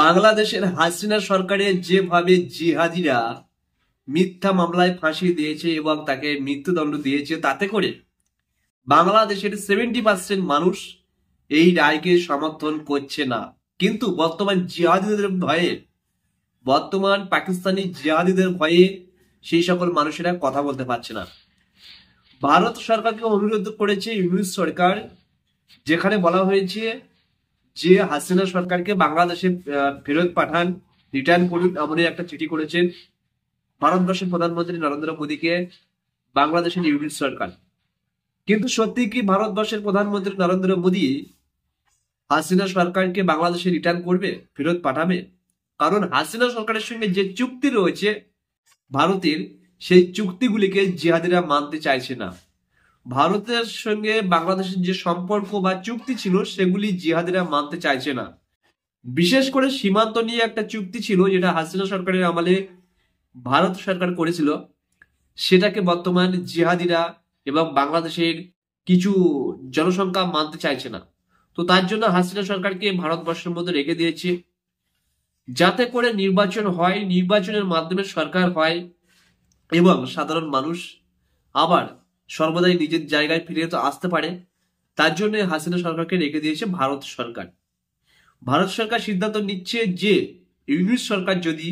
বাংলাদেশের হাসিনা সরকারের যেভাবে জিহাদিরা মিথ্যা মামলায় ফাঁসি দিয়েছে এবং তাকে মৃত্যুদণ্ড দিয়েছে, তাতে করে বাংলাদেশের 70% মানুষ এই রায়কে সমর্থন করছে না। কিন্তু বর্তমান পাকিস্তানি জিহাদিদের ভয়ে সেই সকল মানুষেরা কথা বলতে পারছে না। ভারত সরকারকে অনুরোধ করেছে ইউনূস সরকার, যেখানে বলা হয়েছে যে হাসিনা সরকারকে বাংলাদেশে ফেরত পাঠান, রিটার্ন করুন, এমনই একটা চিঠি করেছেন ভারতবর্ষের প্রধানমন্ত্রী নরেন্দ্র মোদীকে বাংলাদেশের ইউনূস সরকার। কিন্তু সত্যি কি ভারতবর্ষের প্রধানমন্ত্রী নরেন্দ্র মোদী হাসিনা সরকারকে বাংলাদেশে রিটার্ন করবে, ফেরত পাঠাবে? কারণ হাসিনা সরকারের সঙ্গে যে চুক্তি রয়েছে ভারতের, সেই চুক্তিগুলিকে জিহাদিরা মানতে চাইছে না। ভারতের সঙ্গে বাংলাদেশের যে সম্পর্ক বা চুক্তি ছিল সেগুলি জিহাদিরা মানতে চাইছে না। বিশেষ করে সীমান্ত নিয়ে একটা চুক্তি ছিল যেটা হাসিনা সরকারের আমলে ভারত সরকার করেছিল, সেটাকে বর্তমান জিহাদিরা এবং বাংলাদেশের কিছু জনসংখ্যা মানতে চাইছে না। তো তার জন্য হাসিনা সরকারকে ভারতবর্ষের মধ্যে রেখে দিয়েছে, যাতে করে নির্বাচন হয়, নির্বাচনের মাধ্যমে সরকার হয় এবং সাধারণ মানুষ আবার সর্বদাই নিজের জায়গায় ফিরে তো আসতে পারে। তার জন্য হাসিনা সরকারকে রেখে দিয়েছে ভারত সরকার। ভারত সরকার সিদ্ধান্ত নিচ্ছে যে ইউনূস সরকার যদি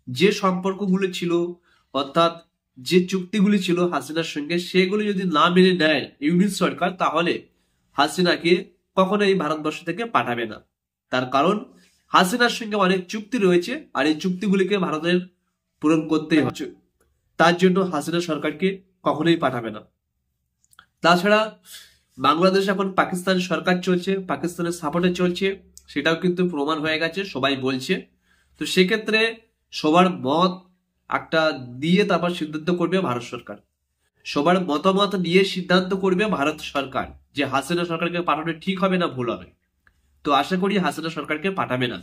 যে সম্পর্কগুলো ছিল, অর্থাৎ যে চুক্তিগুলি ছিল হাসিনার সঙ্গে, সেগুলো যদি না মেনে নেয় ইউনূস সরকার, তাহলে হাসিনাকে কখনোই ভারতবর্ষ থেকে পাঠাবে না। তার কারণ হাসিনার সঙ্গে অনেক চুক্তি রয়েছে আর এই চুক্তিগুলিকে ভারতের পূরণ করতেই হচ্ছে। তার জন্য হাসিনা সরকারকে কখনোই পাঠাবে না। তাছাড়া বাংলাদেশ এখন পাকিস্তান সরকার চলছে, পাকিস্তানের সাপোর্টে চলছে, সেটাও কিন্তু প্রমাণ হয়ে গেছে, সবাই বলছে। তো সেক্ষেত্রে সবার মত একটা দিয়ে তারপর সিদ্ধান্ত করবে ভারত সরকার। সবার মতামত নিয়ে সিদ্ধান্ত করবে ভারত সরকার যে হাসিনা সরকারকে পাঠানো ঠিক হবে না ভুল হবে। তো আশা করি হাসিনা সরকারকে পাঠাবে না।